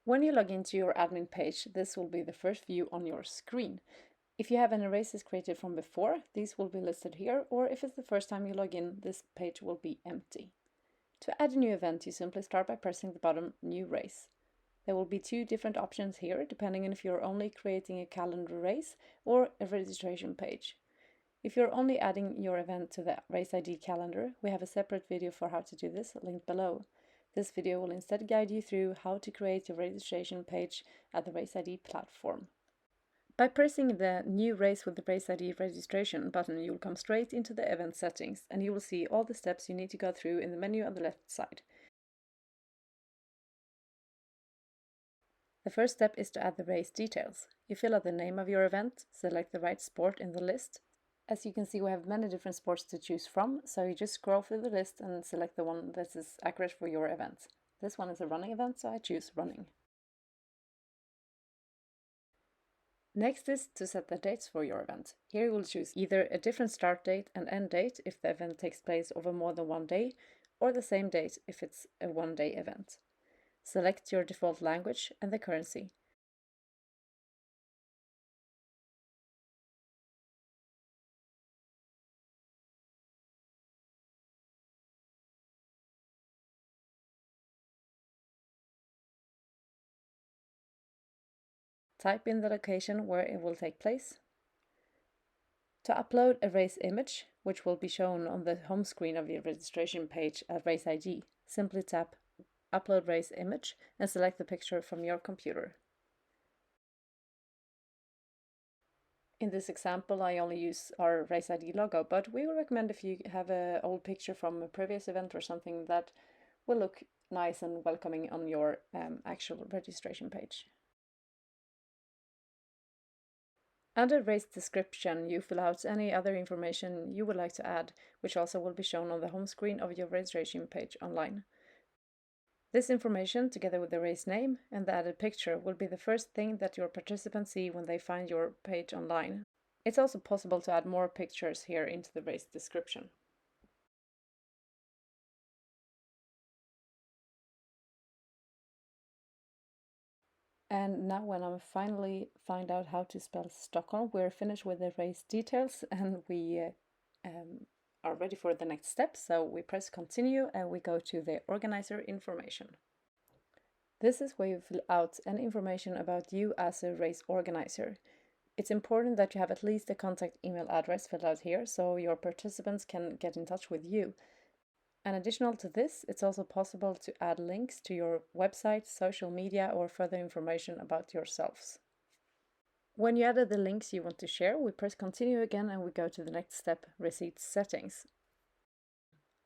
When you log into your admin page, this will be the first view on your screen. If you have any races created from before, these will be listed here, or if it's the first time you log in, this page will be empty. To add a new event, you simply start by pressing the button New Race. There will be two different options here, depending on if you're only creating a calendar race or a registration page. If you're only adding your event to the RaceID calendar, we have a separate video for how to do this, linked below. This video will instead guide you through how to create your registration page at the RaceID platform. By pressing the New Race with the RaceID registration button, you will come straight into the event settings, and you will see all the steps you need to go through in the menu on the left side. The first step is to add the race details. You fill out the name of your event, select the right sport in the list. As you can see, we have many different sports to choose from, so you just scroll through the list and select the one that is accurate for your event. This one is a running event, so I choose running. Next is to set the dates for your event. Here you will choose either a different start date and end date if the event takes place over more than one day, or the same date if it's a one-day event. Select your default language and the currency. Type in the location where it will take place. To upload a race image, which will be shown on the home screen of your registration page at RaceID, simply tap Upload Race Image and select the picture from your computer. In this example, I only use our RaceID logo, but we will recommend if you have an old picture from a previous event or something that will look nice and welcoming on your actual registration page. Under Race Description, you fill out any other information you would like to add, which also will be shown on the home screen of your registration page online. This information, together with the race name and the added picture, will be the first thing that your participants see when they find your page online. It's also possible to add more pictures here into the race description. And now when I finally find out how to spell Stockholm, we're finished with the race details and we are ready for the next step. So we press continue and we go to the organizer information. This is where you fill out any information about you as a race organizer. It's important that you have at least a contact email address filled out here so your participants can get in touch with you. And additional to this, it's also possible to add links to your website, social media, or further information about yourselves. When you added the links you want to share, we press continue again and we go to the next step, receipt settings.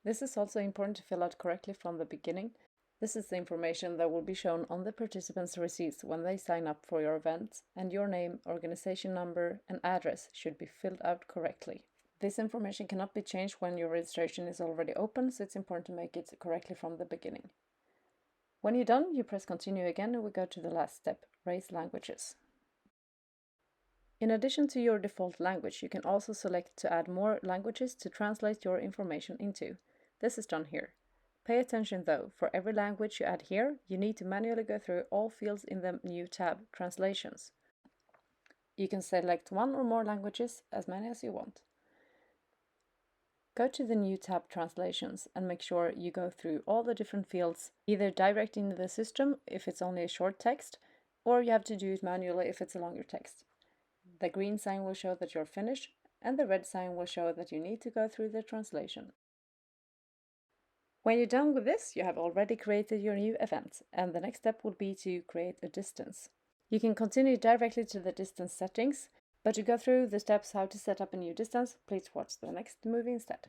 This is also important to fill out correctly from the beginning. This is the information that will be shown on the participants' receipts when they sign up for your event, and your name, organization number, and address should be filled out correctly. This information cannot be changed when your registration is already open, so it's important to make it correctly from the beginning. When you're done, you press continue again and we go to the last step, race languages. In addition to your default language, you can also select to add more languages to translate your information into. This is done here. Pay attention though, for every language you add here, you need to manually go through all fields in the new tab, Translations. You can select one or more languages, as many as you want. Go to the new tab Translations and make sure you go through all the different fields, either direct into the system if it's only a short text, or you have to do it manually if it's a longer text. The green sign will show that you're finished, and the red sign will show that you need to go through the translation. When you're done with this, you have already created your new event, and the next step would be to create a distance. You can continue directly to the distance settings, but to go through the steps how to set up a new distance, please watch the next movie instead.